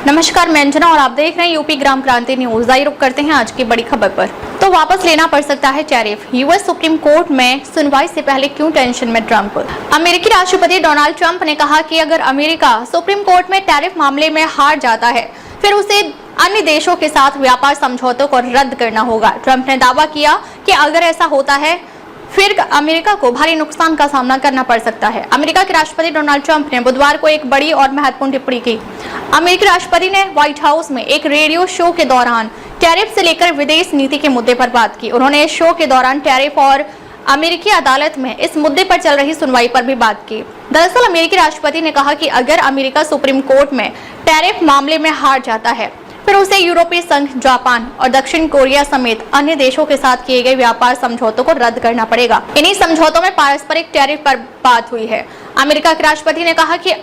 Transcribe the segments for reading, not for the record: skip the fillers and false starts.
नमस्कार, मैं अंजना और आप देख रहे हैं यूपी ग्राम क्रांति न्यूज। आइए रुक करते हैं आज की बड़ी खबर पर। तो वापस लेना पड़ सकता है टैरिफ। यूएस सुप्रीम कोर्ट में सुनवाई से पहले क्यों टेंशन में ट्रंप। अमेरिकी राष्ट्रपति डोनाल्ड ट्रंप ने कहा कि अगर अमेरिका सुप्रीम कोर्ट में टैरिफ मामले में हार जाता है फिर उसे अन्य देशों के साथ व्यापार समझौतों को रद्द करना होगा। ट्रंप ने दावा किया कि अगर ऐसा होता है फिर अमेरिका को भारी नुकसान का सामना करना पड़ सकता है। अमेरिका के राष्ट्रपति डोनाल्ड ट्रंप ने बुधवार को एक बड़ी और महत्वपूर्ण टिप्पणी की। अमेरिकी राष्ट्रपति ने व्हाइट हाउस में एक रेडियो शो के दौरान टैरिफ से लेकर विदेश नीति के मुद्दे पर बात की। उन्होंने इस शो के दौरान टैरिफ और अमेरिकी अदालत में इस मुद्दे पर चल रही सुनवाई पर भी बात की। दरअसल अमेरिकी राष्ट्रपति ने कहा कि अगर अमेरिका सुप्रीम कोर्ट में टैरिफ मामले में हार जाता है फिर उसे यूरोपीय संघ, जापान और दक्षिण कोरिया समेत अन्य देशों के साथ किए गए व्यापार समझौतों को रद्द करना पड़ेगा। इन्हीं समझौतों में पारस्परिक टैरिफ पर बात हुई है। अमेरिका के राष्ट्रपति ने कहा कि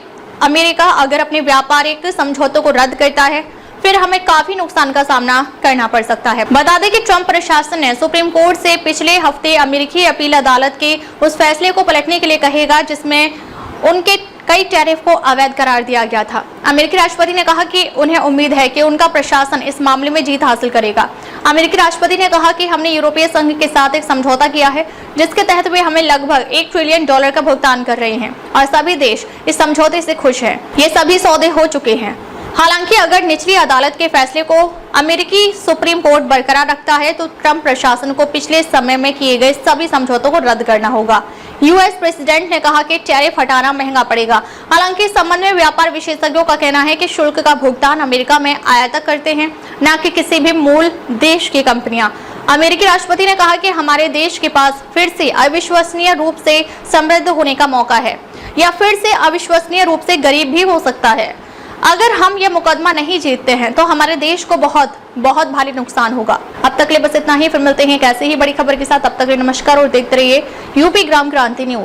अमेरिका अगर अपने व्यापारिक समझौतों को रद्द करता है फिर हमें काफी नुकसान का सामना करना पड़ सकता है। बता दें कि ट्रंप प्रशासन ने सुप्रीम कोर्ट से पिछले हफ्ते अमेरिकी अपील अदालत के उस फैसले को पलटने के लिए कहेगा जिसमें उनके कई टैरिफ को अवैध करार दिया गया था। अमेरिकी राष्ट्रपति ने कहा कि उन्हें उम्मीद है कि उनका प्रशासन इस मामले में जीत हासिल करेगा। अमेरिकी राष्ट्रपति ने कहा कि हमने यूरोपीय संघ के साथ एक समझौता किया है जिसके तहत वे हमें लगभग $1 ट्रिलियन का भुगतान कर रहे हैं और सभी देश इस समझौते से खुश हैं। ये सभी सौदे हो चुके हैं। हालांकि अगर निचली अदालत के फैसले को अमेरिकी सुप्रीम कोर्ट बरकरार रखता है तो ट्रंप प्रशासन को पिछले समय में किए गए सभी समझौतों को रद्द करना होगा। यूएस प्रेसिडेंट ने कहा कि टैरिफ हटाना महंगा पड़ेगा। हालांकि इस संबंध में व्यापार विशेषज्ञों का कहना है कि शुल्क का भुगतान अमेरिका में आयातक करते हैं, न कि किसी भी मूल देश की कंपनियां। अमेरिकी राष्ट्रपति ने कहा कि हमारे देश के पास फिर से अविश्वसनीय रूप से समृद्ध होने का मौका है या फिर से अविश्वसनीय रूप से गरीब भी हो सकता है। अगर हम ये मुकदमा नहीं जीतते हैं तो हमारे देश को बहुत बहुत भारी नुकसान होगा। अब तक ले बस इतना ही। फिर मिलते हैं एक ऐसे ही बड़ी खबर के साथ। तब तक के लिए नमस्कार और देखते रहिए यूपी ग्राम क्रांति न्यूज।